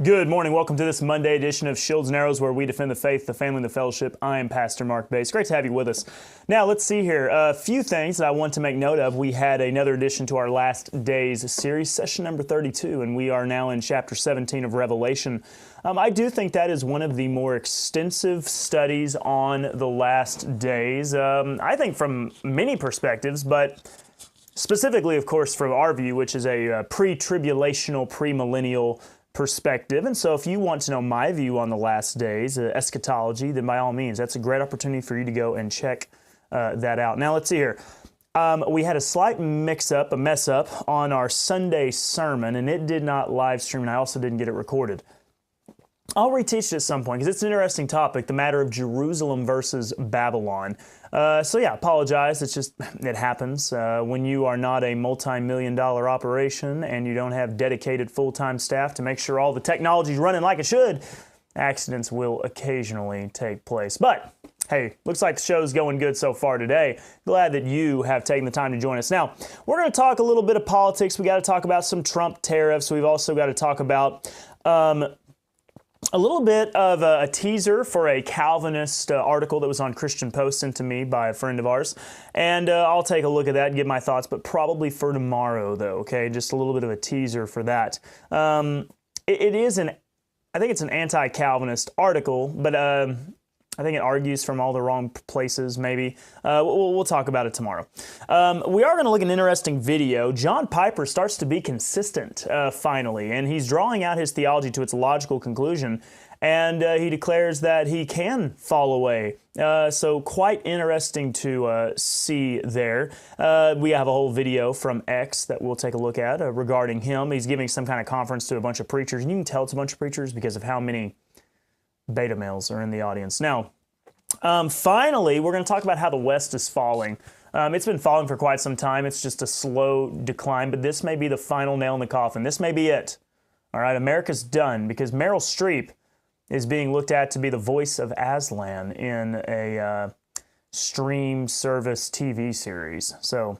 Good morning. Welcome to this Monday edition of Shields and Arrows, where we defend the faith, the family, and the fellowship. I am Pastor Mark Baze. Great to have you with us. Now, let's see here. A few things that I want to make note of. We had another addition to our Last Days series, session number 32, and we are now in chapter 17 of Revelation. I do think that is one of the more extensive studies on the last days. I think from many perspectives, but specifically, of course, from our view, which is a pre-tribulational, premillennial perspective. And so if you want to know my view on the last days, eschatology, then by all means, that's a great opportunity for you to go and check that out. Now, let's see here. We had a slight mess up on our Sunday sermon, and it did not live stream, and I also didn't get it recorded. I'll reteach it at some point because it's an interesting topic, the matter of Jerusalem versus Babylon. So yeah, apologize. It happens. When you are not a multi-million-dollar operation and you don't have dedicated full-time staff to make sure all the technology is running like it should, accidents will occasionally take place. But hey, looks like the show's going good so far today. Glad that you have taken the time to join us. Now, we're going to talk a little bit of politics. We got to talk about some Trump tariffs. We've also got to talk about a little bit of a teaser for a Calvinist article that was on Christian Post sent to me by a friend of ours. And I'll take a look at that and give my thoughts, but probably for tomorrow, though, okay? Just a little bit of a teaser for that. I think it's an anti-Calvinist article, but I think it argues from all the wrong places, maybe. We'll talk about it tomorrow. We are going to look at an interesting video. John Piper starts to be consistent, finally, and he's drawing out his theology to its logical conclusion, and he declares that he can fall away. So quite interesting to see there. We have a whole video from X that we'll take a look at regarding him. He's giving some kind of conference to a bunch of preachers, and you can tell it's a bunch of preachers because of how many beta males are in the audience. Now, finally, we're going to talk about how the West is falling. It's been falling for quite some time. It's just a slow decline, but this may be the final nail in the coffin. This may be it. All right, America's done because Meryl Streep is being looked at to be the voice of Aslan in a stream service TV series. So,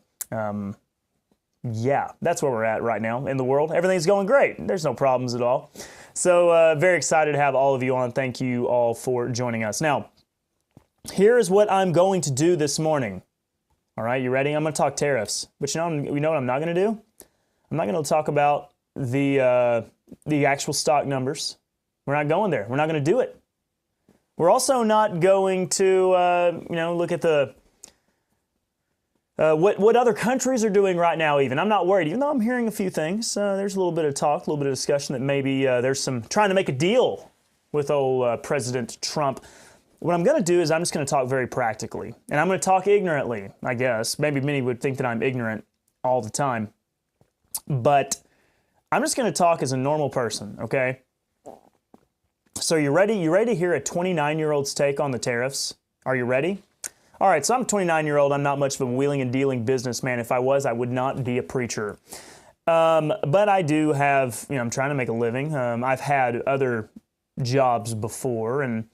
yeah, that's where we're at right now in the world. Everything's going great. There's no problems at all. So very excited to have all of you on. Thank you all for joining us. Now, here is what I'm going to do this morning. All right, you ready? I'm going to talk tariffs. But you know what I'm not going to do? I'm not going to talk about the actual stock numbers. We're not going there. We're not going to do it. We're also not going to look at the what other countries are doing right now even. I'm not worried, even though I'm hearing a few things. There's a little bit of talk, a little bit of discussion that maybe there's some trying to make a deal with old President Trump. What I'm going to do is I'm just going to talk very practically. And I'm going to talk ignorantly, I guess. Maybe many would think that I'm ignorant all the time. But I'm just going to talk as a normal person, okay? So you ready? You ready to hear a 29-year-old's take on the tariffs? Are you ready? All right, so I'm a 29-year-old. I'm not much of a wheeling and dealing businessman. If I was, I would not be a preacher. But I do have, I'm trying to make a living. I've had other jobs before and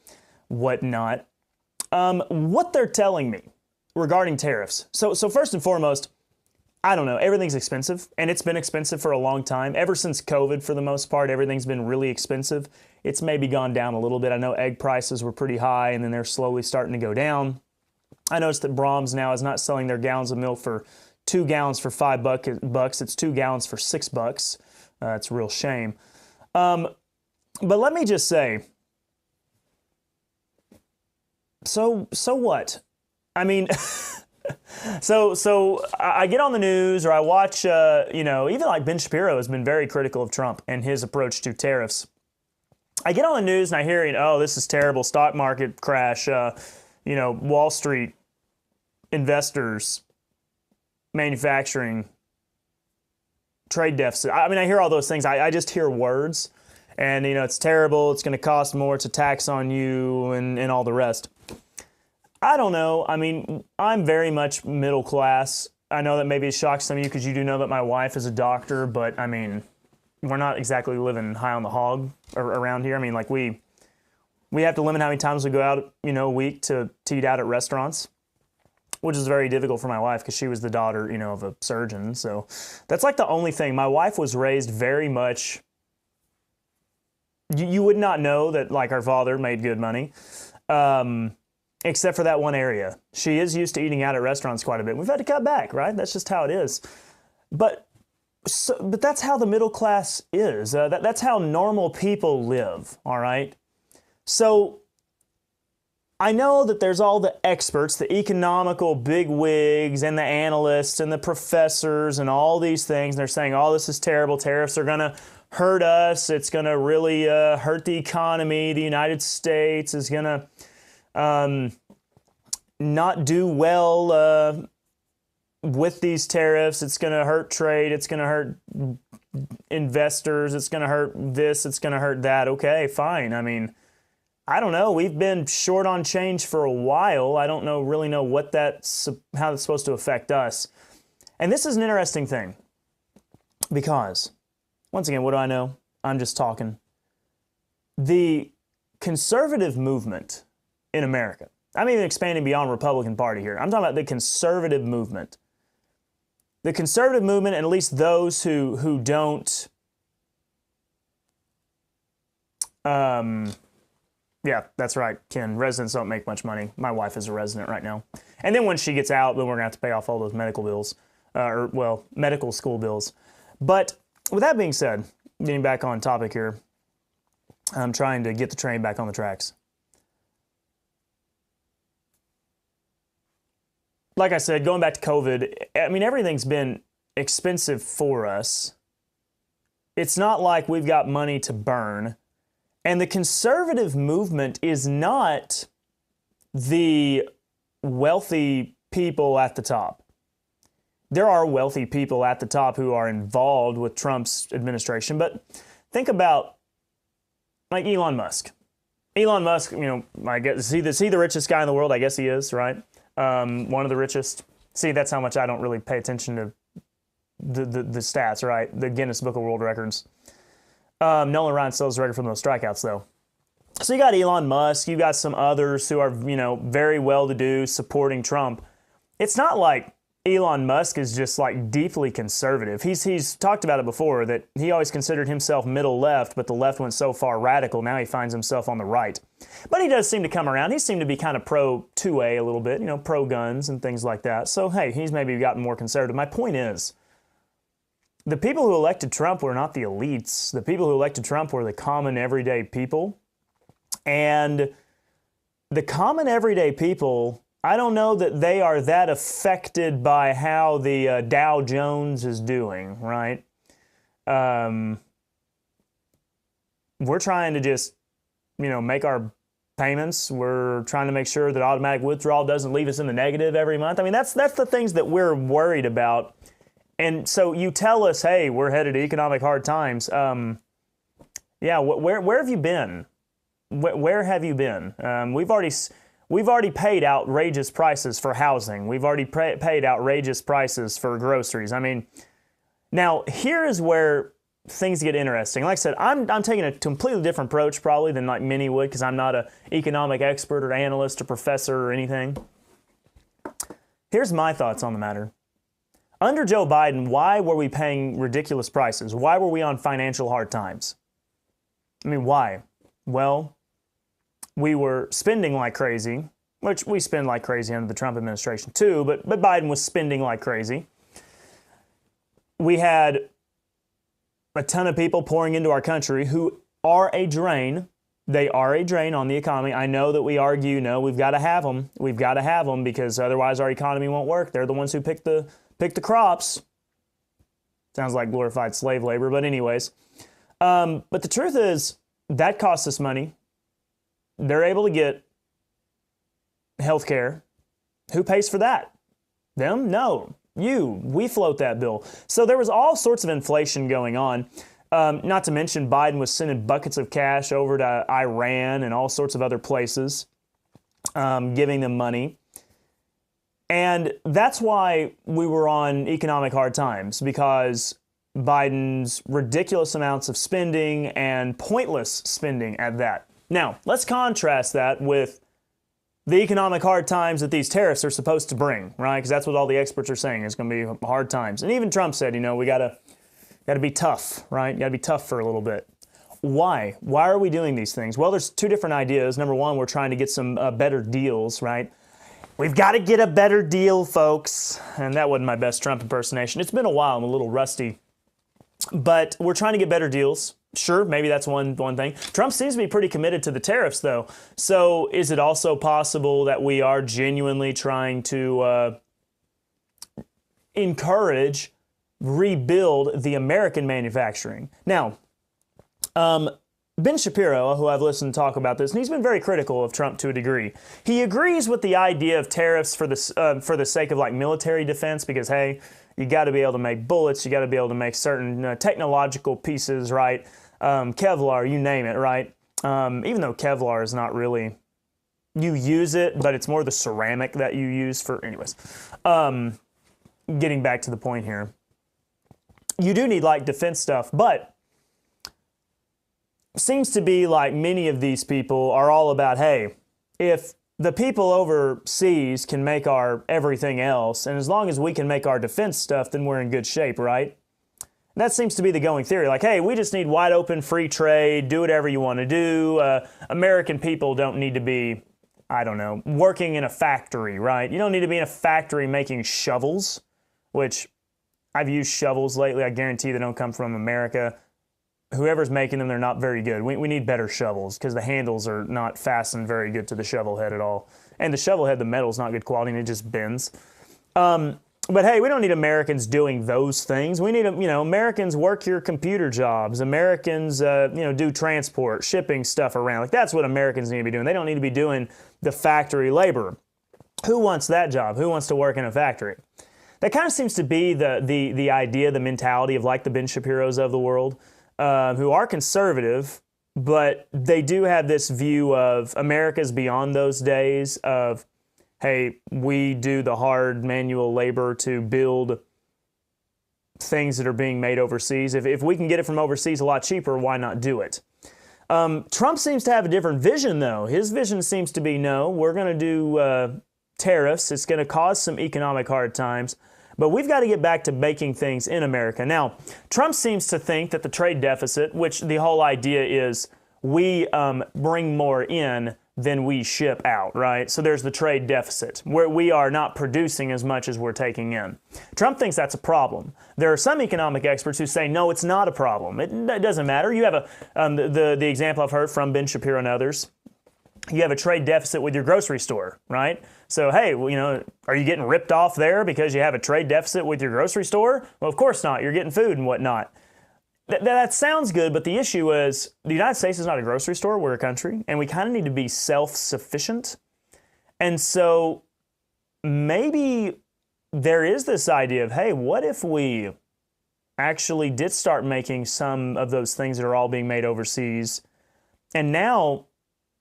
whatnot. What they're telling me regarding tariffs. So first and foremost, I don't know. Everything's expensive, and it's been expensive for a long time. Ever since COVID, for the most part, everything's been really expensive. It's maybe gone down a little bit. I know egg prices were pretty high, and then they're slowly starting to go down. I noticed that Brahms now is not selling their gallons of milk for 2 gallons for $5. It's 2 gallons for $6. It's a real shame. But let me just say, so what? I mean, so I get on the news or I watch, even like Ben Shapiro has been very critical of Trump and his approach to tariffs. I get on the news and I hear, oh, this is terrible, stock market crash, Wall Street, investors, manufacturing, trade deficit. I mean, I hear all those things. I just hear words and, it's terrible. It's going to cost more. It's a tax on you and all the rest. I don't know. I mean, I'm very much middle class. I know that maybe it shocks some of you because you do know that my wife is a doctor, but I mean, we're not exactly living high on the hog around here. I mean, like we have to limit how many times we go out, a week to eat out at restaurants, which is very difficult for my wife because she was the daughter, of a surgeon. So that's like the only thing. My wife was raised very much You would not know that, like, our father made good money, except for that one area. She is used to eating out at restaurants quite a bit. We've had to cut back, right? That's just how it is. But that's how the middle class is. That's how normal people live, all right? So I know that there's all the experts, the economical bigwigs and the analysts and the professors and all these things. And they're saying, oh, this is terrible. Tariffs are going to hurt us. It's going to really hurt the economy. The United States is going to not do well with these tariffs. It's going to hurt trade. It's going to hurt investors. It's going to hurt this. It's going to hurt that. Okay, fine. I mean, I don't know. We've been short on change for a while. I don't really know how that's supposed to affect us. And this is an interesting thing because, once again, what do I know? I'm just talking. The conservative movement in America, I'm even expanding beyond Republican Party here. I'm talking about the conservative movement. The conservative movement, and at least those who don't, yeah, that's right, Ken. Residents don't make much money. My wife is a resident right now. And then when she gets out, then we're going to have to pay off all those medical bills, medical school bills. But with that being said, getting back on topic here, I'm trying to get the train back on the tracks. Like I said, going back to COVID, I mean, everything's been expensive for us. It's not like we've got money to burn. And the conservative movement is not the wealthy people at the top. There are wealthy people at the top who are involved with Trump's administration, but think about like Elon Musk. Elon Musk, I guess, is he the richest guy in the world? I guess he is, right? One of the richest. See, that's how much I don't really pay attention to the stats, right? The Guinness Book of World Records. Nolan Ryan still has the record for the most strikeouts, though. So you got Elon Musk, you got some others who are, very well-to-do, supporting Trump. It's not like Elon Musk is just like deeply conservative. He's talked about it before that he always considered himself middle left, but the left went so far radical, now he finds himself on the right. But he does seem to come around. He seemed to be kind of pro 2A a little bit, pro guns and things like that. So, hey, he's maybe gotten more conservative. My point is, the people who elected Trump were not the elites. The people who elected Trump were the common everyday people. And the common everyday people, I don't know that they are that affected by how the Dow Jones is doing, right? We're trying to just, make our payments. We're trying to make sure that automatic withdrawal doesn't leave us in the negative every month. I mean, that's the things that we're worried about. And so you tell us, hey, we're headed to economic hard times. Yeah, where have you been? Where have you been? We've already paid outrageous prices for housing. We've already paid outrageous prices for groceries. I mean, now here is where things get interesting. Like I said, I'm taking a completely different approach probably than like many would because I'm not an economic expert or analyst or professor or anything. Here's my thoughts on the matter. Under Joe Biden, why were we paying ridiculous prices? Why were we on financial hard times? I mean, why? Well, we were spending like crazy, which we spend like crazy under the Trump administration too, but Biden was spending like crazy. We had a ton of people pouring into our country who are a drain. They are a drain on the economy. I know that we argue, no, we've got to have them. We've got to have them because otherwise our economy won't work. They're the ones who pick the crops. Sounds like glorified slave labor, but anyways. But the truth is, that costs us money. They're able to get health care. Who pays for that? Them? No. You. We float that bill. So there was all sorts of inflation going on. Not to mention Biden was sending buckets of cash over to Iran and all sorts of other places, giving them money. And that's why we were on economic hard times, because Biden's ridiculous amounts of spending and pointless spending at that. Now, let's contrast that with the economic hard times that these tariffs are supposed to bring, right? Because that's what all the experts are saying. It's going to be hard times. And even Trump said, we got to be tough, right? You got to be tough for a little bit. Why? Why are we doing these things? Well, there's two different ideas. Number one, we're trying to get some better deals, right? We've got to get a better deal, folks. And that wasn't my best Trump impersonation. It's been a while. I'm a little rusty. But we're trying to get better deals. Sure, maybe that's one thing. Trump seems to be pretty committed to the tariffs, though. So is it also possible that we are genuinely trying to encourage, rebuild the American manufacturing? Now, Ben Shapiro, who I've listened to talk about this, and he's been very critical of Trump to a degree. He agrees with the idea of tariffs for the sake of like military defense, because hey, you got to be able to make bullets, you got to be able to make certain technological pieces, right? Kevlar, you name it, right? Even though Kevlar is not really, you use it, but it's more the ceramic that you use for, anyways. Getting back to the point here, you do need like defense stuff, but seems to be like many of these people are all about, hey, if the people overseas can make our everything else, and as long as we can make our defense stuff, then we're in good shape, right? That seems to be the going theory. Like, hey, we just need wide open free trade, do whatever you want to do. American people don't need to be, I don't know, working in a factory, right? You don't need to be in a factory making shovels, which I've used shovels lately. I guarantee they don't come from America. Whoever's making them, they're not very good. We need better shovels because the handles are not fastened very good to the shovel head at all. And the shovel head, the metal's not good quality and it just bends. But hey, we don't need Americans doing those things. We need, Americans work your computer jobs. Americans, do transport, shipping stuff around. Like that's what Americans need to be doing. They don't need to be doing the factory labor. Who wants that job? Who wants to work in a factory? That kind of seems to be the idea, the mentality of like the Ben Shapiros of the world. Who are conservative, but they do have this view of America's beyond those days of, hey, we do the hard manual labor to build things that are being made overseas. If we can get it from overseas a lot cheaper, why not do it? Trump seems to have a different vision, though. His vision seems to be, no, we're going to do tariffs. It's going to cause some economic hard times. But we've got to get back to making things in America. Now, Trump seems to think that the trade deficit, which the whole idea is we bring more in than we ship out, right? So there's the trade deficit, where we are not producing as much as we're taking in. Trump thinks that's a problem. There are some economic experts who say, no, it's not a problem. It doesn't matter. You have the example I've heard from Ben Shapiro and others. You have a trade deficit with your grocery store, right? So, hey, are you getting ripped off there because you have a trade deficit with your grocery store? Well, of course not. You're getting food and whatnot. That sounds good, but the issue is the United States is not a grocery store. We're a country, and we kind of need to be self-sufficient. And so maybe there is this idea of, hey, what if we actually did start making some of those things that are all being made overseas, and now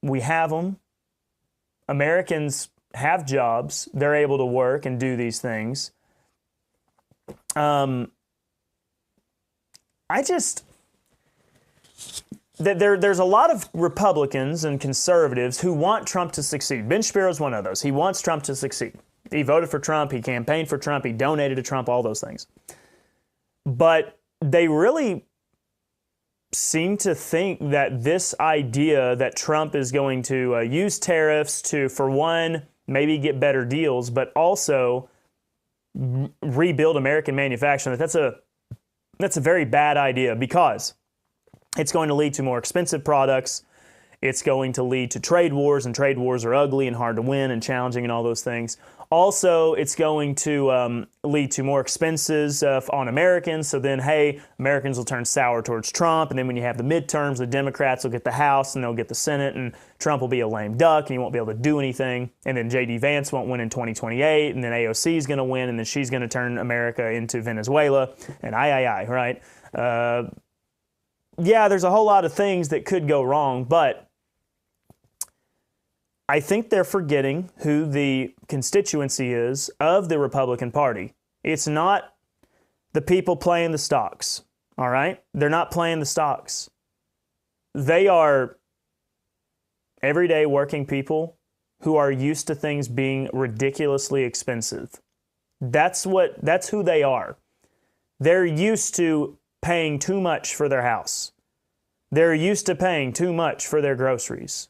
we have them. Americans have jobs. They're able to work and do these things. There's a lot of Republicans and conservatives who want Trump to succeed. Ben Shapiro is one of those. He wants Trump to succeed. He voted for Trump. He campaigned for Trump. He donated to Trump, all those things. But they really seem to think that this idea that Trump is going to use tariffs to, for one, maybe get better deals, but also rebuild American manufacturing, that's a very bad idea because it's going to lead to more expensive products. It's going to lead to trade wars, and trade wars are ugly and hard to win and challenging and all those things. Also, it's going to lead to more expenses on Americans. So then, hey, Americans will turn sour towards Trump. And then when you have the midterms, the Democrats will get the House and they'll get the Senate. And Trump will be a lame duck and he won't be able to do anything. And then J.D. Vance won't win in 2028. And then AOC is going to win. And then she's going to turn America into Venezuela. And right? Yeah, there's a whole lot of things that could go wrong. But I think they're forgetting who the constituency is of the Republican Party. It's not the people playing the stocks, all right? They're not playing the stocks. They are everyday working people who are used to things being ridiculously expensive. That's who they are. They're used to paying too much for their house. They're used to paying too much for their groceries.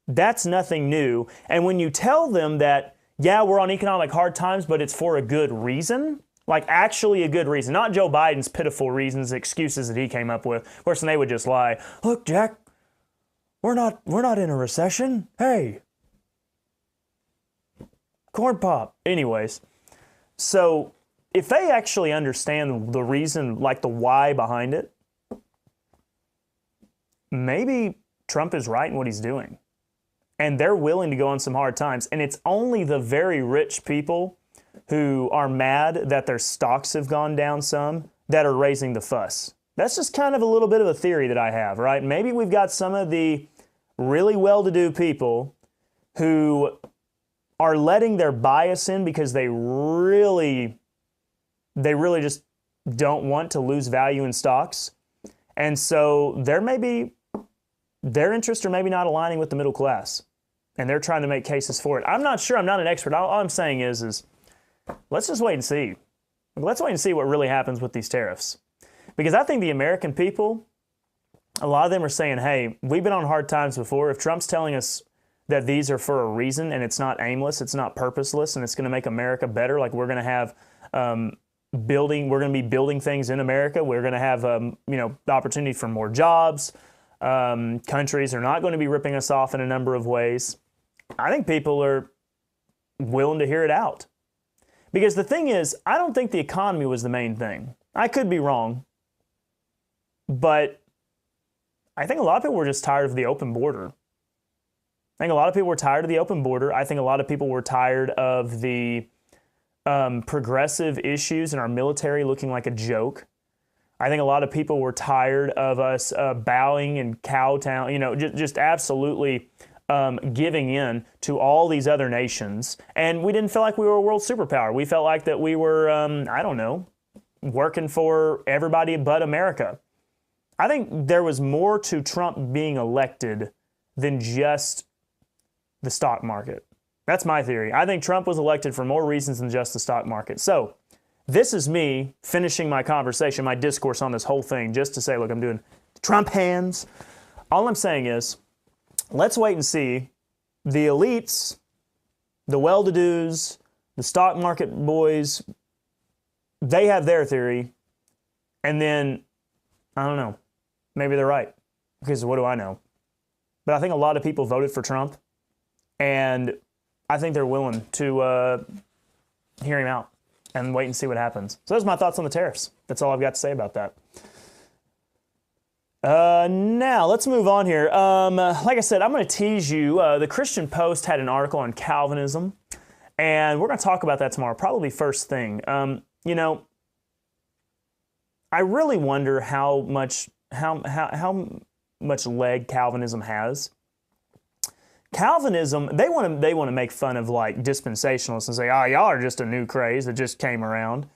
That's nothing new. And when you tell them that, yeah, we're on economic hard times, but it's for a good reason, like actually a good reason, not Joe Biden's pitiful reasons, excuses that he came up with. Of course, they would just lie. Look, Jack, we're not in a recession. Hey, corn pop. Anyways, so if they actually understand the reason, like the why behind it, maybe Trump is right in what he's doing. And they're willing to go on some hard times. And it's only the very rich people who are mad that their stocks have gone down some that are raising the fuss. That's just kind of a little bit of a theory that I have, right? Maybe we've got some of the really well-to-do people who are letting their bias in because they really just don't want to lose value in stocks. And so their interests are maybe not aligning with the middle class, and they're trying to make cases for it. I'm not sure. I'm not an expert. All I'm saying is let's just wait and see. Let's wait and see what really happens with these tariffs. Because I think the American people, a lot of them are saying, hey, we've been on hard times before. If Trump's telling us that these are for a reason and it's not aimless, it's not purposeless, and it's going to make America better, like we're going to have we're going to be building things in America. We're going to have the opportunity for more jobs. Countries are not going to be ripping us off in a number of ways. I think people are willing to hear it out. Because the thing is, I don't think the economy was the main thing. I could be wrong, but I think a lot of people were just tired of the open border. I think a lot of people were tired of the open border. I think a lot of people were tired of the progressive issues in our military looking like a joke. I think a lot of people were tired of us bowing and kowtowing, just absolutely giving in to all these other nations. And we didn't feel like we were a world superpower. We felt like that we were, working for everybody but America. I think there was more to Trump being elected than just the stock market. That's my theory. I think Trump was elected for more reasons than just the stock market. So this is me finishing my conversation, my discourse on this whole thing, just to say, look, I'm doing Trump hands. All I'm saying is, let's wait and see. The elites, the well-to-dos, the stock market boys, they have their theory. And then, I don't know, maybe they're right. Because what do I know? But I think a lot of people voted for Trump. And I think they're willing to hear him out and wait and see what happens. So those are my thoughts on the tariffs. That's all I've got to say about that. Now, let's move on here. Like I said, I'm going to tease you. The Christian Post had an article on Calvinism, and we're going to talk about that tomorrow, probably first thing. I really wonder how much leg Calvinism has. Calvinism, they want to make fun of like dispensationalists and say, oh, y'all are just a new craze that just came around.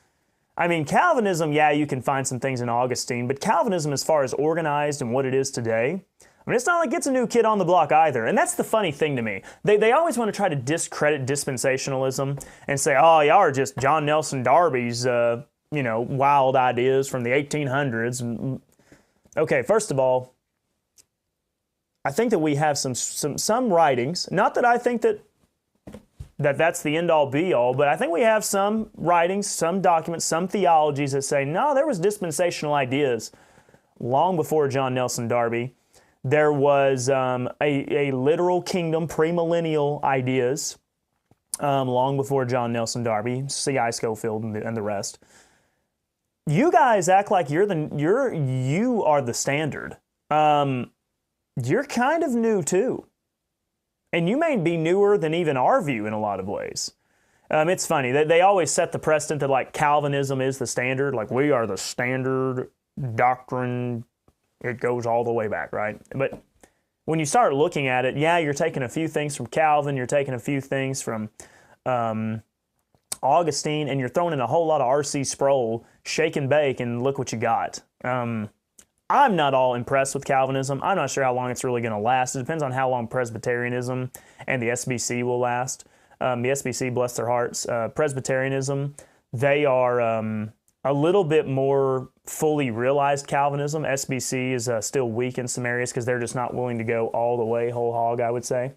I mean, Calvinism, yeah, you can find some things in Augustine, but Calvinism, as far as organized and what it is today, I mean, it's not like it's a new kid on the block either. And that's the funny thing to me. They always want to try to discredit dispensationalism and say, oh, y'all are just John Nelson Darby's, wild ideas from the 1800s. Okay, first of all, I think that we have some writings, not that I think that's the end-all be-all, but I think we have some writings, some documents, some theologies that say, no, there was dispensational ideas long before John Nelson Darby. There was a literal kingdom, premillennial ideas long before John Nelson Darby, C.I. Scofield and the rest. You guys act like you are the standard. You're kind of new too. And you may be newer than even our view in a lot of ways. It's funny. They always set the precedent that like Calvinism is the standard. Like we are the standard doctrine. It goes all the way back, right? But when you start looking at it, yeah, you're taking a few things from Calvin. You're taking a few things from Augustine. And you're throwing in a whole lot of R.C. Sproul, shake and bake, and look what you got. I'm not all impressed with Calvinism. I'm not sure how long it's really going to last. It depends on how long Presbyterianism and the SBC will last. The SBC, bless their hearts, Presbyterianism, they are a little bit more fully realized Calvinism. SBC is still weak in some areas because they're just not willing to go all the way whole hog, I would say.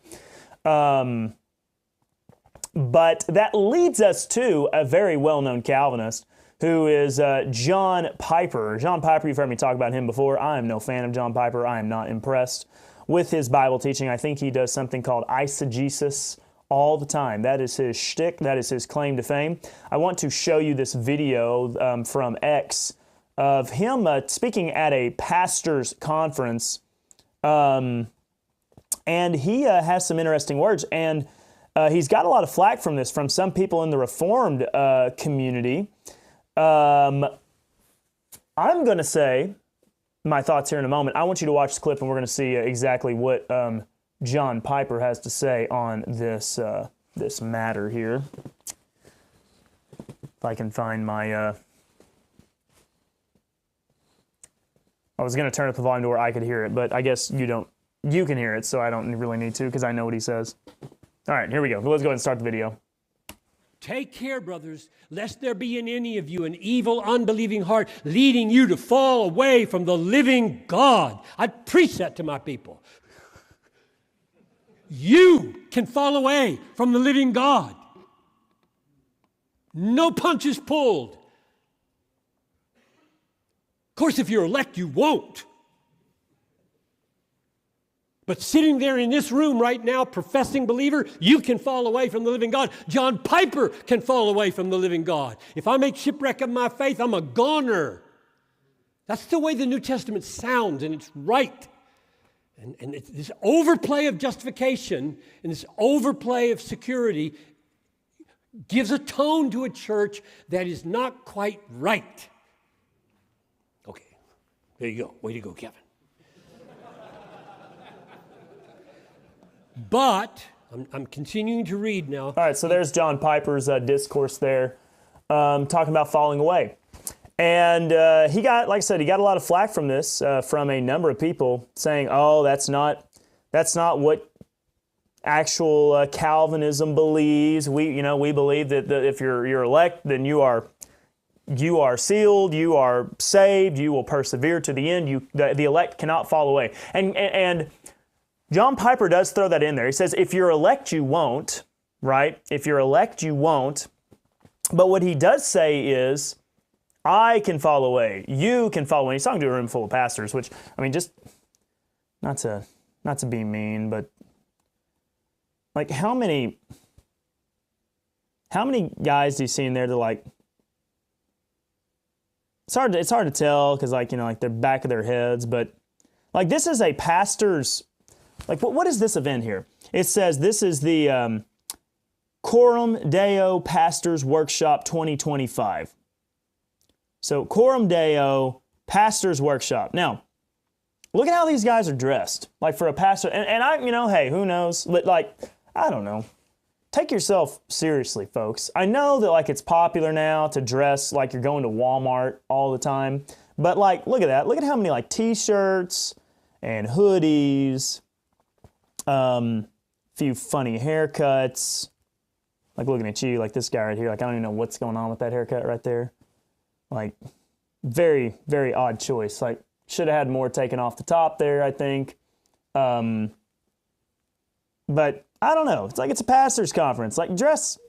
But that leads us to a very well-known Calvinist who is John Piper. John Piper, you've heard me talk about him before. I am no fan of John Piper. I am not impressed with his Bible teaching. I think he does something called eisegesis all the time. That is his shtick. That is his claim to fame. I want to show you this video from X of him speaking at a pastor's conference, and he has some interesting words, and he's got a lot of flack from this from some people in the Reformed community. I'm going to say my thoughts here in a moment. I want you to watch the clip, and we're going to see exactly what John Piper has to say on this this matter here. If I can find my... I was going to turn up the volume to where I could hear it, but I guess you don't. You can hear it, so I don't really need to because I know what he says. All right, here we go. Let's go ahead and start the video. Take care, brothers, lest there be in any of you an evil, unbelieving heart leading you to fall away from the living God. I preach that to my people. You can fall away from the living God. No punches pulled. Of course, if you're elect, you won't. But sitting there in this room right now, professing believer, you can fall away from the living God. John Piper can fall away from the living God. If I make shipwreck of my faith, I'm a goner. That's the way the New Testament sounds, and it's right. And it's this overplay of justification and this overplay of security gives a tone to a church that is not quite right. Okay, there you go. Way to go, Kevin. But I'm continuing to read now. All right, so there's John Piper's discourse there, talking about falling away. And he got, like I said, he got a lot of flack from this, from a number of people saying, "Oh, that's not what actual Calvinism believes. We believe that if you're elect, then you are sealed, you are saved, you will persevere to the end. The elect cannot fall away." And John Piper does throw that in there. He says, if you're elect, you won't, right? If you're elect, you won't. But what he does say is, I can fall away. You can fall away. He's talking to a room full of pastors, which, I mean, just not to be mean, but like how many guys do you see in there that like, it's hard to tell because like they're back of their heads, but like this is a pastor's. Like, what is this event here? It says this is the Coram Deo Pastors Workshop 2025. So, Coram Deo Pastors Workshop. Now, look at how these guys are dressed. Like, for a pastor, and I, hey, who knows? But, like, I don't know. Take yourself seriously, folks. I know that, like, it's popular now to dress like you're going to Walmart all the time. But, like, look at that. Look at how many, like, T-shirts and hoodies. Few funny haircuts, like looking at you, like this guy right here, like I don't even know what's going on with that haircut right there. Like, very, very odd choice. Like, should have had more taken off the top there, I think. But I don't know. It's like it's a pastor's conference. Like, dress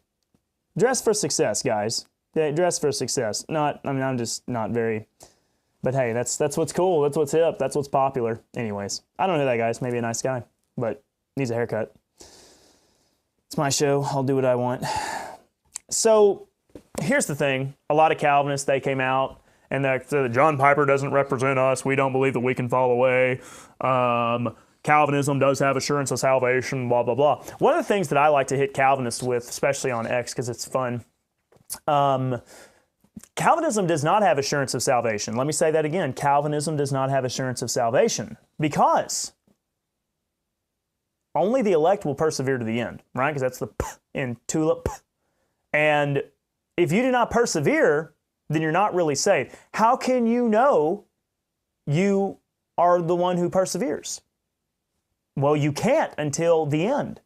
for success, guys. Yeah, dress for success. I'm just not very. But hey, that's what's cool. That's what's hip. That's what's popular. Anyways, I don't know who that guy is. Maybe a nice guy. But needs a haircut. It's my show. I'll do what I want. So here's the thing. A lot of Calvinists, they came out and they said, John Piper doesn't represent us. We don't believe that we can fall away. Calvinism does have assurance of salvation, blah, blah, blah. One of the things that I like to hit Calvinists with, especially on X because it's fun, Calvinism does not have assurance of salvation. Let me say that again. Calvinism does not have assurance of salvation because only the elect will persevere to the end, right? Because that's the P in tulip. And if you do not persevere, then you're not really saved. How can you know you are the one who perseveres? Well, you can't until the end.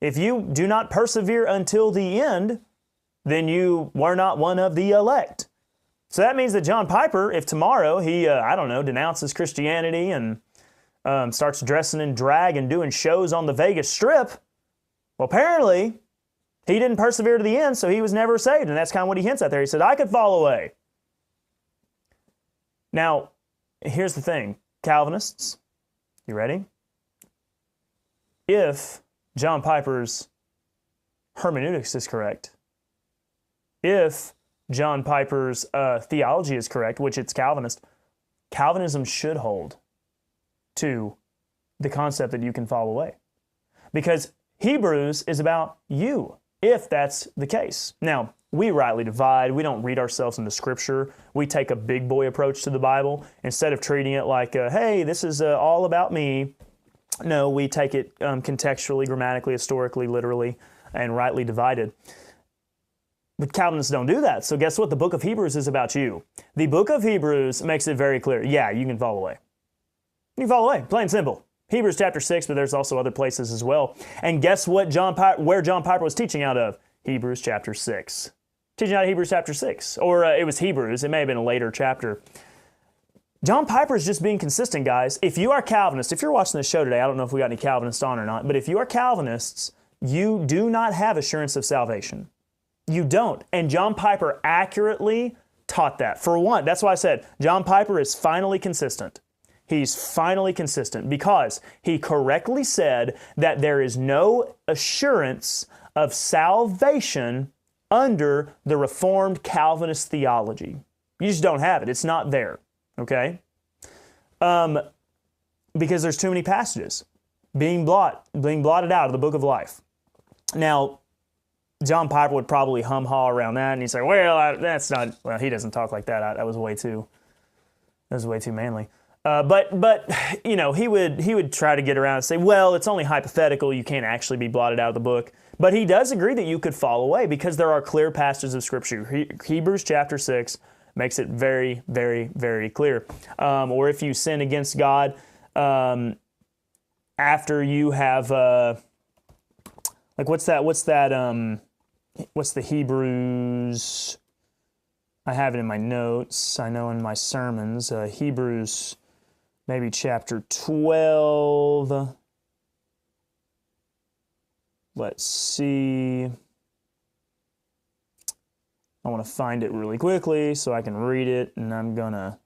If you do not persevere until the end, then you were not one of the elect. So that means that John Piper, if tomorrow he, I don't know, denounces Christianity and starts dressing in drag and doing shows on the Vegas Strip, well, apparently he didn't persevere to the end, so he was never saved. And that's kind of what he hints at there. He said, I could fall away. Now, here's the thing. Calvinists, you ready? If John Piper's hermeneutics is correct, if John Piper's theology is correct, which it's Calvinist, Calvinism should hold to the concept that you can fall away. Because Hebrews is about you, if that's the case. Now, we rightly divide. We don't read ourselves into Scripture. We take a big boy approach to the Bible. Instead of treating it like, hey, this is all about me. No, we take it contextually, grammatically, historically, literally, and rightly divided. But Calvinists don't do that. So guess what? The book of Hebrews is about you. The book of Hebrews makes it very clear. Yeah, you can fall away. You can fall away, plain and simple. Hebrews chapter 6, but there's also other places as well. And guess what? Where John Piper was teaching out of? Hebrews chapter 6. Teaching out of Hebrews chapter 6. Or it was Hebrews. It may have been a later chapter. John Piper is just being consistent, guys. If you are Calvinist, if you're watching this show today, I don't know if we got any Calvinists on or not, but if you are Calvinists, you do not have assurance of salvation. You don't. And John Piper accurately taught that. For one, that's why I said John Piper is finally consistent. He's finally consistent because he correctly said that there is no assurance of salvation under the Reformed Calvinist theology. You just don't have it. It's not there. Okay? Because there's too many passages being blotted out of the book of life. Now, John Piper would probably hum-haw around that, and he'd say, well, that's not, well, he doesn't talk like that. That was way too manly. But you know, he would try to get around and say, well, it's only hypothetical. You can't actually be blotted out of the book. But he does agree that you could fall away because there are clear passages of Scripture. Hebrews chapter 6 makes it very, very, very clear. Or if you sin against God after you have, like what's the Hebrews? I have it in my notes. I know in my sermons, Hebrews, maybe chapter 12. Let's see. I want to find it really quickly so I can read it, and I'm going to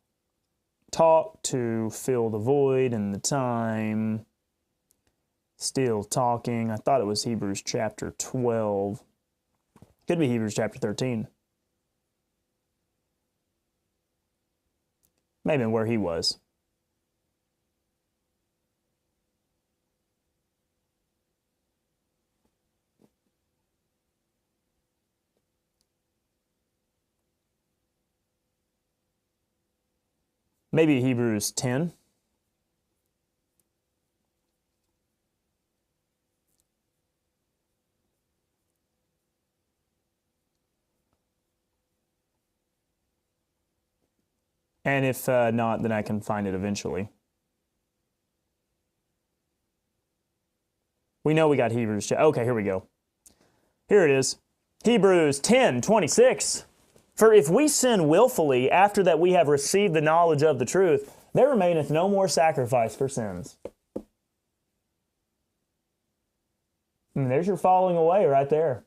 talk to fill the void and the time. Still talking. I thought it was Hebrews chapter 12. Could be Hebrews chapter 13. Maybe where he was. Maybe Hebrews 10. And if not, then I can find it eventually. We know we got Hebrews. Okay, here we go. Here it is. Hebrews 10:26. For if we sin willfully after that we have received the knowledge of the truth, there remaineth no more sacrifice for sins. And there's your falling away right there.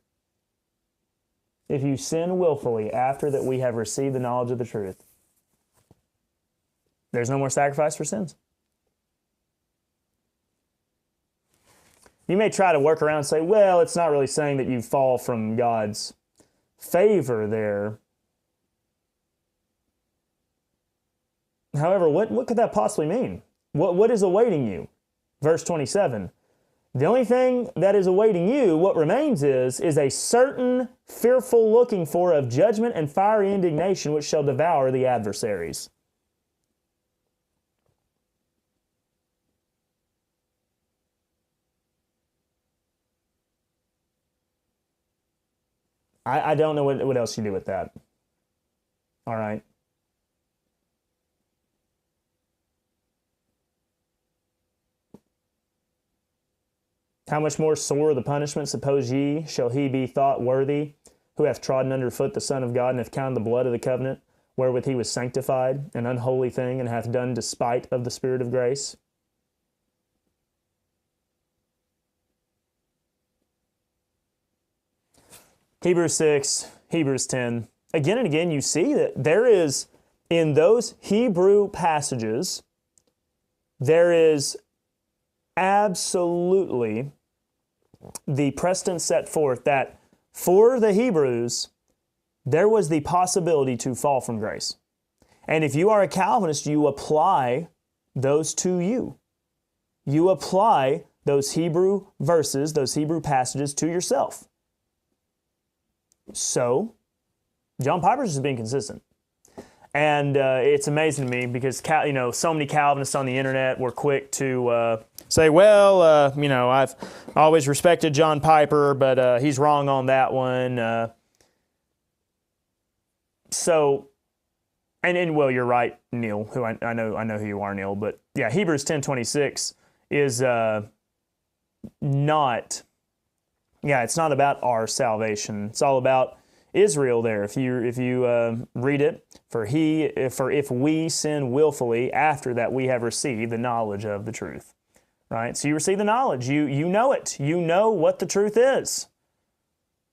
If you sin willfully after that we have received the knowledge of the truth, there's no more sacrifice for sins. You may try to work around and say, well, it's not really saying that you fall from God's favor there. However, what could that possibly mean? What is awaiting you? Verse 27. The only thing that is awaiting you, what remains is a certain fearful looking for of judgment and fiery indignation which shall devour the adversaries. I don't know what else you do with that. All right. How much more sore the punishment, suppose ye, shall he be thought worthy, who hath trodden under foot the Son of God, and hath counted the blood of the covenant, wherewith he was sanctified, an unholy thing, and hath done despite of the Spirit of grace? Hebrews 6, Hebrews 10. Again and again, you see that there is, in those Hebrew passages, there is absolutely the precedent set forth that for the Hebrews, there was the possibility to fall from grace. And if you are a Calvinist, you apply those to you. You apply those Hebrew verses, those Hebrew passages to yourself. So, John Piper's just being consistent. And it's amazing to me because, so many Calvinists on the internet were quick to say, well, I've always respected John Piper, but he's wrong on that one. Well, you're right, Neil, who I know who you are, Neil, but yeah, Hebrews 10:26 is it's not about our salvation. It's all about Israel there. If you read it, for if we sin willfully after that we have received the knowledge of the truth. Right? So you receive the knowledge. You know it. You know what the truth is.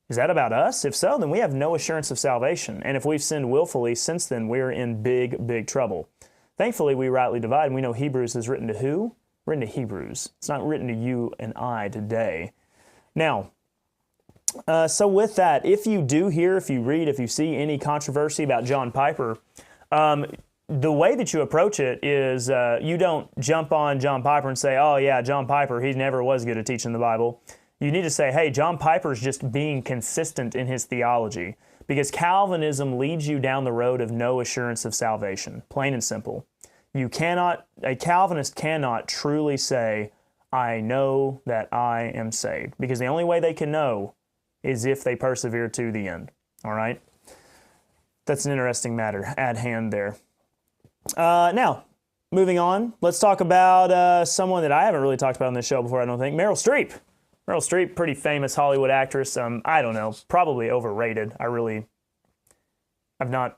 Is that about us? If so, then we have no assurance of salvation. And if we've sinned willfully since then, we're in big, big trouble. Thankfully, we rightly divide, and we know Hebrews is written to who? Written to Hebrews. It's not written to you and I today. Now, so with that, if you do hear, if you read, if you see any controversy about John Piper, the way that you approach it is you don't jump on John Piper and say, oh yeah, John Piper, he never was good at teaching the Bible. You need to say, hey, John Piper's just being consistent in his theology, because Calvinism leads you down the road of no assurance of salvation, plain and simple. A Calvinist cannot truly say, I know that I am saved, because the only way they can know is if they persevere to the end, all right? That's an interesting matter at hand there. Now, moving on, let's talk about someone that I haven't really talked about on this show before, I don't think, Meryl Streep. Meryl Streep, pretty famous Hollywood actress. I don't know, probably overrated. I've not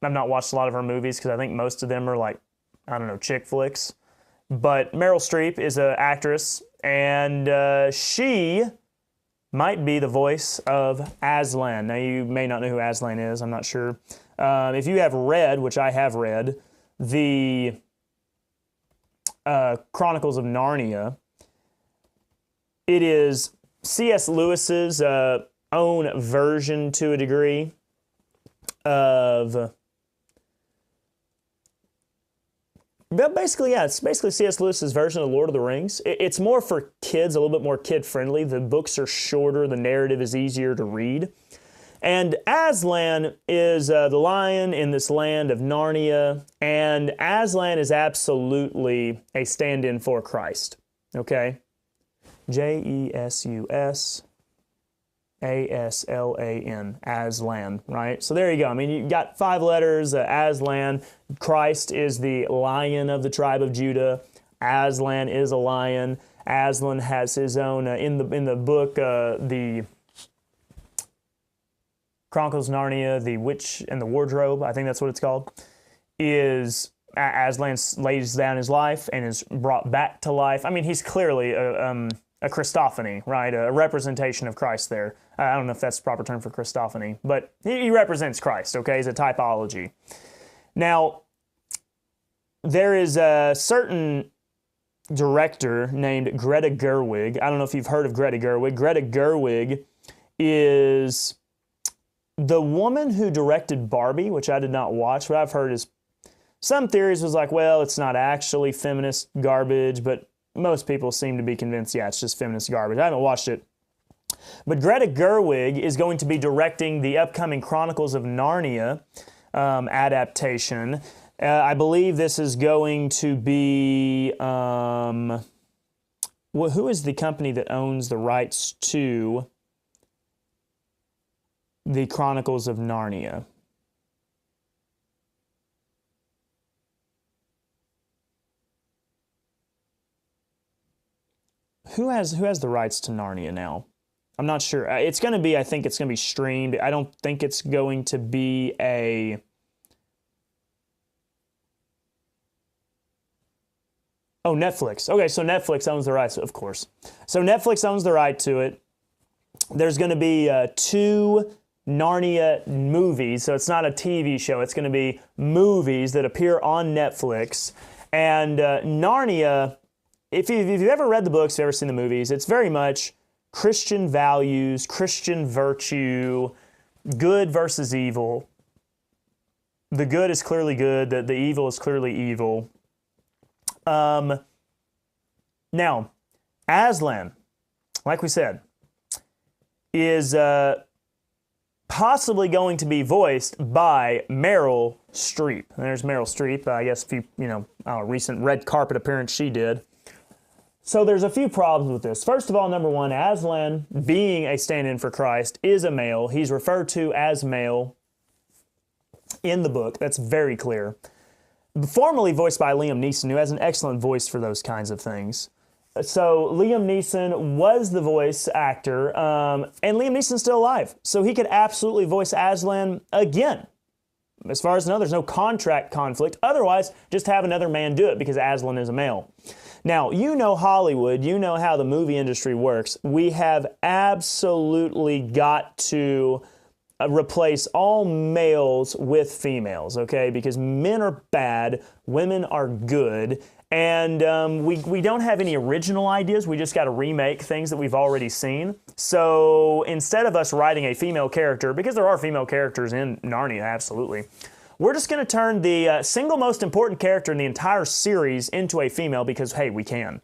watched a lot of her movies because I think most of them are chick flicks. But Meryl Streep is an actress, and she might be the voice of Aslan. Now, you may not know who Aslan is. I'm not sure. If you have read, which I have read, the Chronicles of Narnia, it is C.S. Lewis's own version, to a degree, of... But basically, it's basically C.S. Lewis's version of Lord of the Rings. It's more for kids, a little bit more kid-friendly. The books are shorter. The narrative is easier to read. And Aslan is the lion in this land of Narnia, and Aslan is absolutely a stand-in for Christ, okay? J-E-S-U-S-A-S-L-A-N, Aslan, right? So there you go. I mean, you got 5 letters, Aslan. Christ is the lion of the tribe of Judah. Aslan is a lion. Aslan has his own, in the book, the Chronicles of Narnia, The Witch and the Wardrobe, I think that's what it's called, is Aslan lays down his life and is brought back to life. I mean, he's clearly a Christophany, right? A representation of Christ there. I don't know if that's the proper term for Christophany, but he represents Christ, okay? He's a typology. Now, there is a certain director named Greta Gerwig. I don't know if you've heard of Greta Gerwig. Greta Gerwig is the woman who directed Barbie, which I did not watch. What I've heard is some theories was like, well, it's not actually feminist garbage, but most people seem to be convinced, yeah, it's just feminist garbage. I haven't watched it. But Greta Gerwig is going to be directing the upcoming Chronicles of Narnia adaptation. I believe this is going to be... who is the company that owns the rights to the Chronicles of Narnia? Who has the rights to Narnia now? I'm not sure. It's going to be, I think it's going to be streamed. I don't think it's going to be a Oh, Netflix. Okay, so Netflix owns the rights, of course. So Netflix owns the right to it. There's going to be 2 Narnia movies, so it's not a TV show. It's going to be movies that appear on Netflix. And Narnia, if you've ever read the books, ever seen the movies, it's very much Christian values, Christian virtue, good versus evil. The good is clearly good, the evil is clearly evil. Now, Aslan, like we said, is possibly going to be voiced by Meryl Streep. And there's Meryl Streep. I guess a recent red carpet appearance she did. So there's a few problems with this. First of all, number one, Aslan, being a stand-in for Christ, is a male. He's referred to as male in the book. That's very clear. Formerly voiced by Liam Neeson, who has an excellent voice for those kinds of things. So Liam Neeson was the voice actor, and Liam Neeson's still alive. So he could absolutely voice Aslan again. As far as I know, there's no contract conflict. Otherwise, just have another man do it because Aslan is a male. Now, you know Hollywood, you know how the movie industry works. We have absolutely got to replace all males with females, okay? Because men are bad, women are good, and we don't have any original ideas. We just got to remake things that we've already seen. So instead of us writing a female character, because there are female characters in Narnia, absolutely, we're just going to turn the single most important character in the entire series into a female because, hey, we can.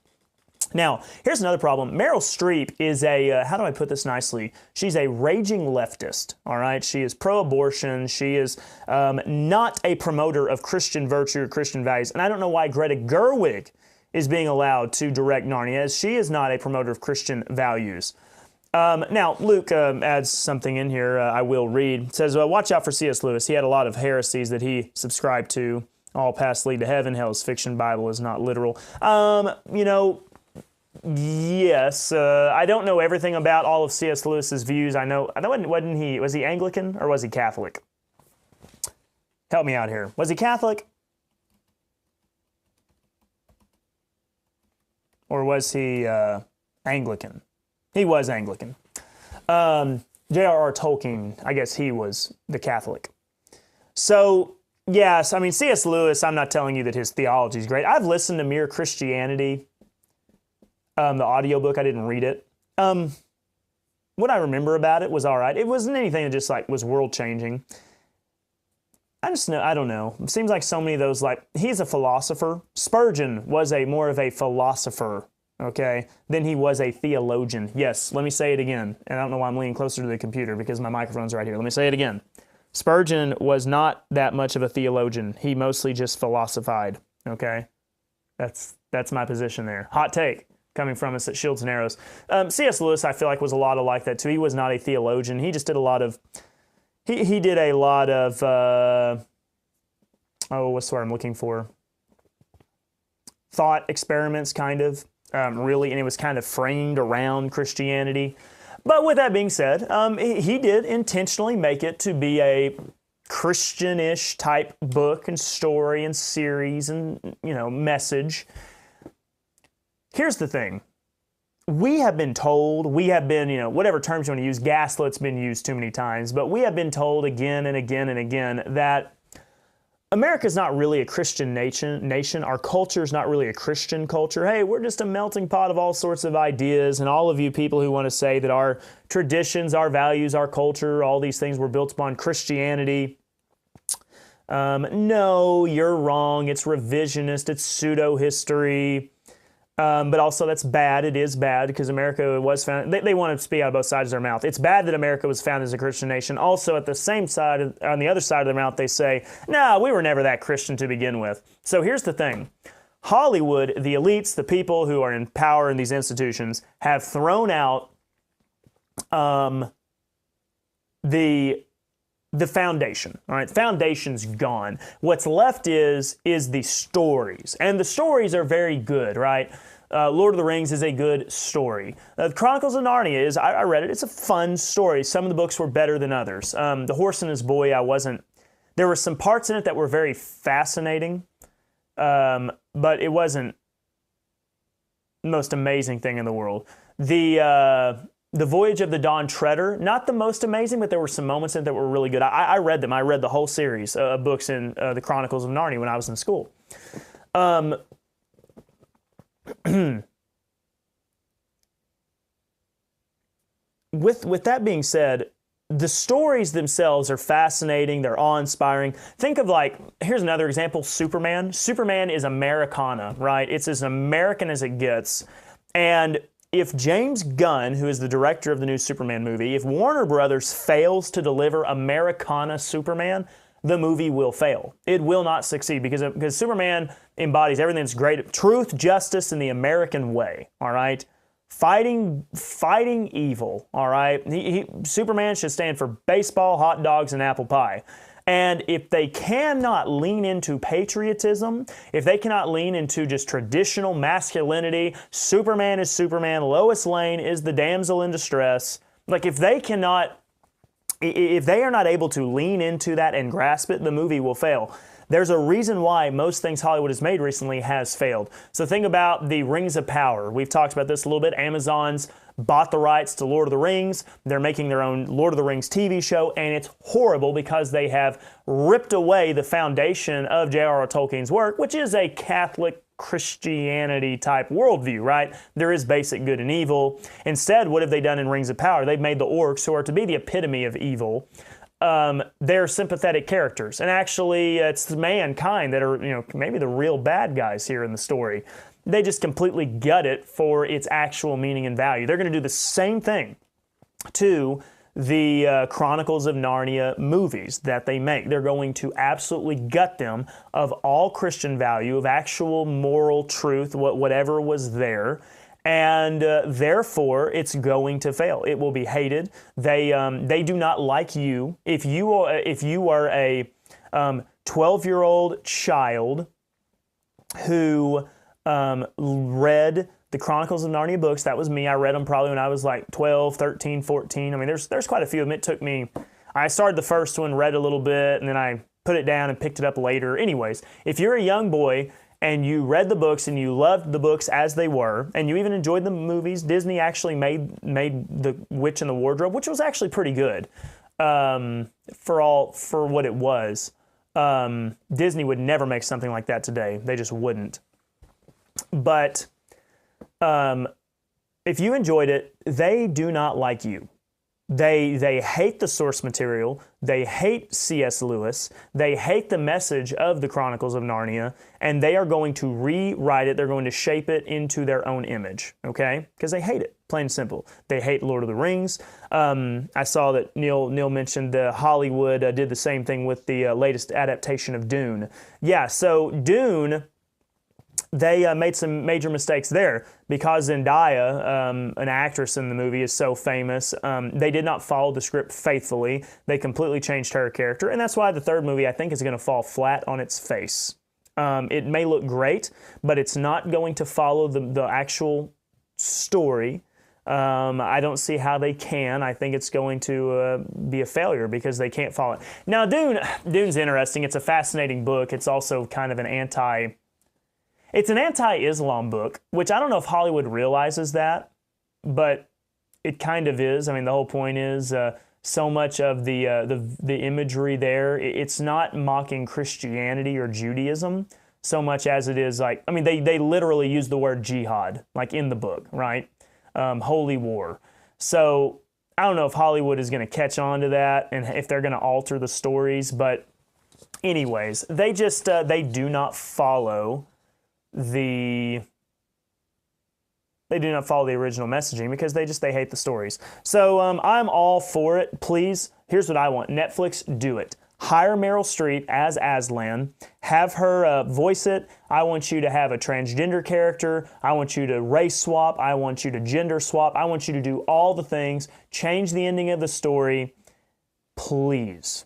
Now, here's another problem. Meryl Streep is a, how do I put this nicely? She's a raging leftist, all right? She is pro-abortion. She is not a promoter of Christian virtue or Christian values. And I don't know why Greta Gerwig is being allowed to direct Narnia, as she is not a promoter of Christian values. Now, Luke adds something in here I will read. It says, watch out for C.S. Lewis. He had a lot of heresies that he subscribed to. All paths lead to heaven. Hell's fiction. Bible is not literal. Yes, I don't know everything about all of C.S. Lewis's views. I know was he Anglican or was he Catholic? Help me out here. Was he Catholic? Or was he Anglican? He was Anglican. J.R.R. Tolkien, I guess he was the Catholic. So, yes, I mean, C.S. Lewis, I'm not telling you that his theology is great. I've listened to Mere Christianity, the audiobook. I didn't read it. What I remember about it was all right. It wasn't anything that just was world-changing. I don't know. It seems like so many of those, he's a philosopher. Spurgeon was more of a philosopher, okay, than he was a theologian. Yes, let me say it again. And I don't know why I'm leaning closer to the computer because my microphone's right here. Let me say it again. Spurgeon was not that much of a theologian. He mostly just philosophized, okay? That's my position there. Hot take coming from us at Shields and Arrows. C.S. Lewis, I feel like, was a lot like that too. He was not a theologian. He just did a lot of, he did a lot of, what's the word I'm looking for? Thought experiments, kind of, really, and it was kind of framed around Christianity. But with that being said, he did intentionally make it to be a Christian-ish type book and story and series and, message. Here's the thing. We have been told, whatever terms you want to use, gaslight's been used too many times, but we have been told again and again and again that America's not really a Christian nation. Our culture is not really a Christian culture. Hey, we're just a melting pot of all sorts of ideas, and all of you people who want to say that our traditions, our values, our culture, all these things were built upon Christianity. No, you're wrong. It's revisionist. It's pseudo-history. But also that's bad. It is bad because America was founded. They want to speak out of both sides of their mouth. It's bad that America was founded as a Christian nation. Also, at the same side, on the other side of their mouth, they say, "No, we were never that Christian to begin with." So here's the thing. Hollywood, the elites, the people who are in power in these institutions, have thrown out the foundation. All right, the foundation's gone. What's left is the stories, and the stories are very good, right? Lord of the Rings is a good story. The Chronicles of Narnia is, I read it, it's a fun story. Some of the books were better than others. The Horse and His Boy, there were some parts in it that were very fascinating, but it wasn't most amazing thing in the world. The Voyage of the Dawn Treader, not the most amazing, but there were some moments in it that were really good. I read them. I read the whole series of books in the Chronicles of Narnia when I was in school. With that being said, the stories themselves are fascinating. They're awe-inspiring. Think of here's another example, Superman. Superman is Americana, right? It's as American as it gets. And if James Gunn, who is the director of the new Superman movie, if Warner Brothers fails to deliver Americana Superman, the movie will fail. It will not succeed because Superman embodies everything that's great. Truth, justice, and the American way, all right? Fighting evil, all right? Superman should stand for baseball, hot dogs, and apple pie. And if they cannot lean into patriotism, if they cannot lean into just traditional masculinity, Superman is Superman, Lois Lane is the damsel in distress, if they are not able to lean into that and grasp it, the movie will fail. There's a reason why most things Hollywood has made recently has failed. So think about the Rings of Power. We've talked about this a little bit. Amazon's bought the rights to Lord of the Rings. They're making their own Lord of the Rings TV show, and it's horrible because they have ripped away the foundation of J.R.R. Tolkien's work, which is a Catholic Christianity type worldview, right? There is basic good and evil. Instead, what have they done in Rings of Power? They've made the orcs, who are to be the epitome of evil, they're sympathetic characters. And actually, it's mankind that are, maybe the real bad guys here in the story. They just completely gut it for its actual meaning and value. They're going to do the same thing to the Chronicles of Narnia movies that they make. They're going to absolutely gut them of all Christian value, of actual moral truth, whatever was there. And therefore, it's going to fail. It will be hated. They do not like you. If you are a 12-year-old child who read the Chronicles of Narnia books, that was me. I read them probably when I was 12, 13, 14. I mean, there's quite a few of them. It took me, I started the first one, read a little bit, and then I put it down and picked it up later. Anyways, if you're a young boy and you read the books and you loved the books as they were, and you even enjoyed the movies, Disney actually made The Witch and the Wardrobe, which was actually pretty good for what it was. Disney would never make something like that today. They just wouldn't. But if you enjoyed it, they do not like you. They hate the source material. They hate C.S. Lewis. They hate the message of the Chronicles of Narnia, and they are going to rewrite it. They're going to shape it into their own image, okay? Because they hate it, plain and simple. They hate Lord of the Rings. I saw that Neil mentioned Hollywood did the same thing with the latest adaptation of Dune. Yeah, so Dune, they made some major mistakes there because Zendaya, an actress in the movie, is so famous. They did not follow the script faithfully. They completely changed her character, and that's why the third movie, I think, is going to fall flat on its face. It may look great, but it's not going to follow the actual story. I don't see how they can. I think it's going to be a failure because they can't follow it. Now, Dune's interesting. It's a fascinating book. It's also kind of an anti-Islam book, which I don't know if Hollywood realizes that, but it kind of is. I mean, the whole point is so much of the imagery there, it's not mocking Christianity or Judaism so much as it is they literally use the word jihad, in the book, right? Holy war. So I don't know if Hollywood is going to catch on to that and if they're going to alter the stories, but anyways, they just, they do not follow the original messaging because they hate the stories. So I'm all for it. Please, here's what I want. Netflix, do it. Hire Meryl Streep as Aslan. Have her voice it. I want you to have a transgender character. I want you to race swap. I want you to gender swap. I want you to do all the things. Change the ending of the story. Please.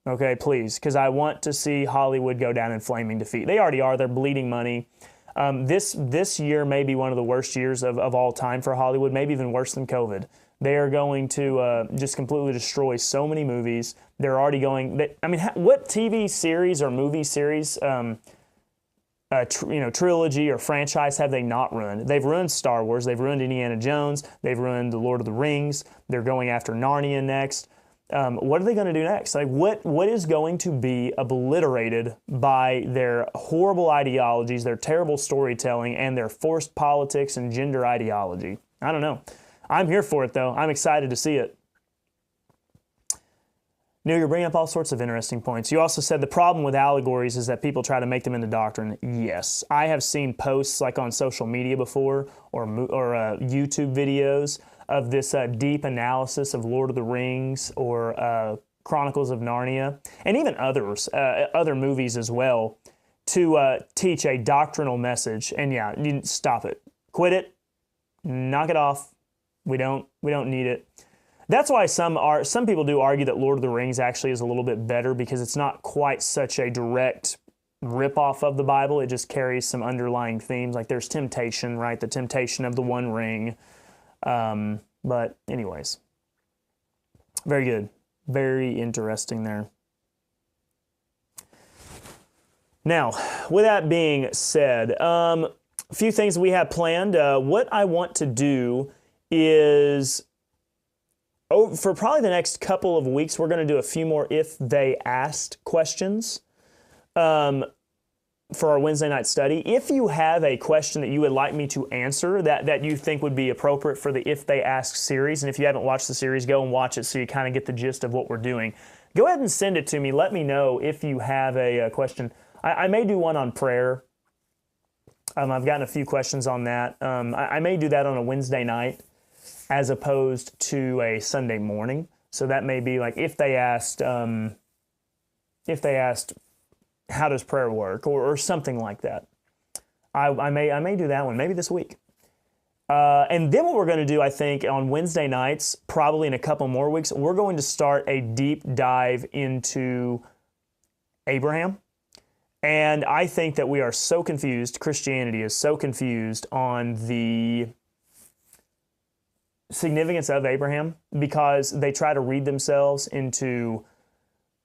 Okay, please, because I want to see Hollywood go down in flaming defeat. They already are. They're bleeding money. This year may be one of the worst years of all time for Hollywood, maybe even worse than COVID. They are going to just completely destroy so many movies. They're already going... what TV series or movie series trilogy or franchise have they not ruined? They've ruined Star Wars. They've ruined Indiana Jones. They've ruined The Lord of the Rings. They're going after Narnia next. What are they going to do next? Like, what is going to be obliterated by their horrible ideologies, their terrible storytelling, and their forced politics and gender ideology? I don't know. I'm here for it, though. I'm excited to see it. Neil, you're bringing up all sorts of interesting points. You also said the problem with allegories is that people try to make them into doctrine. Yes. I have seen posts like on social media before or YouTube videos of this deep analysis of Lord of the Rings or Chronicles of Narnia, and even others, other movies as well, to teach a doctrinal message. And yeah, you stop it. Quit it. Knock it off. We don't need it. That's why some people do argue that Lord of the Rings actually is a little bit better because it's not quite such a direct ripoff of the Bible. It just carries some underlying themes. Like there's temptation, right? The temptation of the One Ring. But anyways, very good. Very interesting there. Now, with that being said, a few things we have planned. What I want to do is, for probably the next couple of weeks, we're going to do a few more If They Asked questions for our Wednesday night study. If you have a question that you would like me to answer that you think would be appropriate for the If They Ask series, and if you haven't watched the series, go and watch it so you kind of get the gist of what we're doing. Go ahead and send it to me. Let me know if you have a question. I may do one on prayer. I've gotten a few questions on that. I may do that on a Wednesday night as opposed to a Sunday morning. So that may be like if they asked, how does prayer work, or something like that. I may do that one, maybe this week. And then what we're going to do, I think, on Wednesday nights, probably in a couple more weeks, we're going to start a deep dive into Abraham. And I think that we are so confused, Christianity is so confused on the significance of Abraham because they try to read themselves into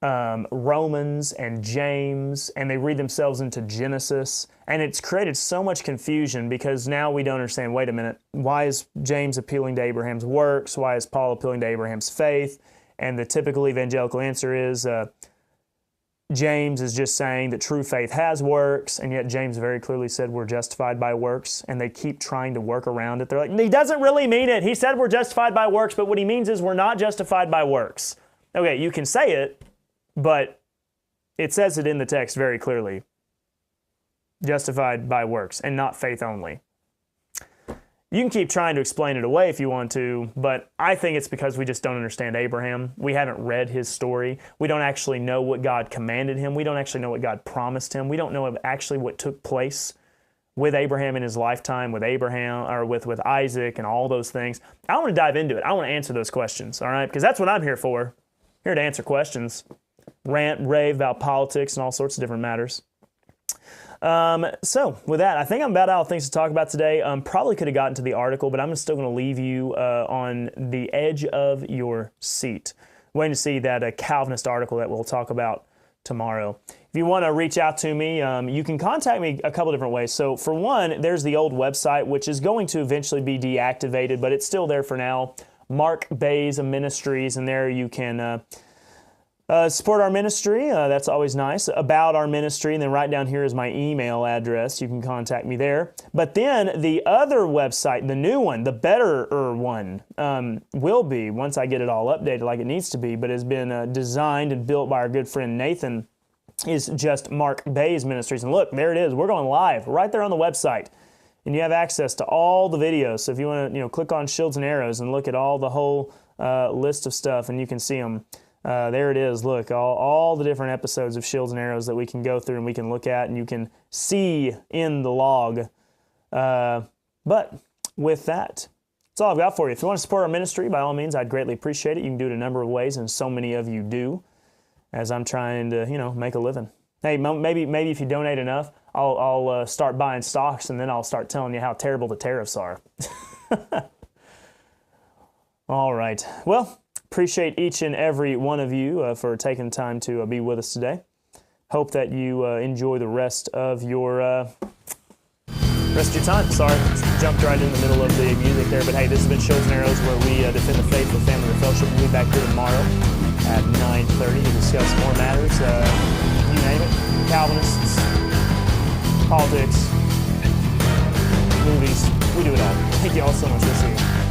Romans and James, and they read themselves into Genesis, and it's created so much confusion because now we don't understand, wait a minute, why is James appealing to Abraham's works? Why is Paul appealing to Abraham's faith? And the typical evangelical answer is James is just saying that true faith has works, and yet James very clearly said we're justified by works, and they keep trying to work around it. They're like, he doesn't really mean it. He said we're justified by works, but what he means is we're not justified by works. Okay, you can say it, but it says it in the text very clearly. Justified by works and not faith only. You can keep trying to explain it away if you want to, but I think it's because we just don't understand Abraham. We haven't read his story. We don't actually know what God commanded him. We don't actually know what God promised him. We don't know actually what took place with Abraham in his lifetime, with Abraham or with Isaac and all those things. I want to dive into it. I want to answer those questions, all right? Because that's what I'm here for. Here to answer questions. Rant, rave about politics and all sorts of different matters. So with that, I think I'm about out of things to talk about today. Probably could have gotten to the article, but I'm still going to leave you on the edge of your seat, waiting to see that Calvinist article that we'll talk about tomorrow. If you want to reach out to me, you can contact me a couple different ways. So for one, there's the old website, which is going to eventually be deactivated, but it's still there for now. Mark Baze Ministries, and there you can support our ministry. That's always nice. About our ministry, and then right down here is my email address. You can contact me there. But then the other website, the new one, the better one, will be, once I get it all updated like it needs to be, but has been designed and built by our good friend Nathan, is just Mark Baze Ministries. And look, there it is. We're going live right there on the website. And you have access to all the videos. So if you want to, click on Shields and Arrows and look at all the whole list of stuff, and you can see them. There it is. Look, all the different episodes of Shields and Arrows that we can go through and we can look at, and you can see in the log. But with that, that's all I've got for you. If you want to support our ministry, by all means, I'd greatly appreciate it. You can do it a number of ways, and so many of you do, as I'm trying to, make a living. Hey, maybe if you donate enough, I'll start buying stocks, and then I'll start telling you how terrible the tariffs are. All right. Well, appreciate each and every one of you for taking the time to be with us today. hope that you enjoy the rest of your time. Sorry, jumped right in the middle of the music there, but hey, this has been Shields and Arrows, where we defend the faith, the family, the fellowship. We'll be back here tomorrow at 9:30 to discuss more matters. You name it: Calvinists, politics, movies. We do it all. Thank you all so much for listening.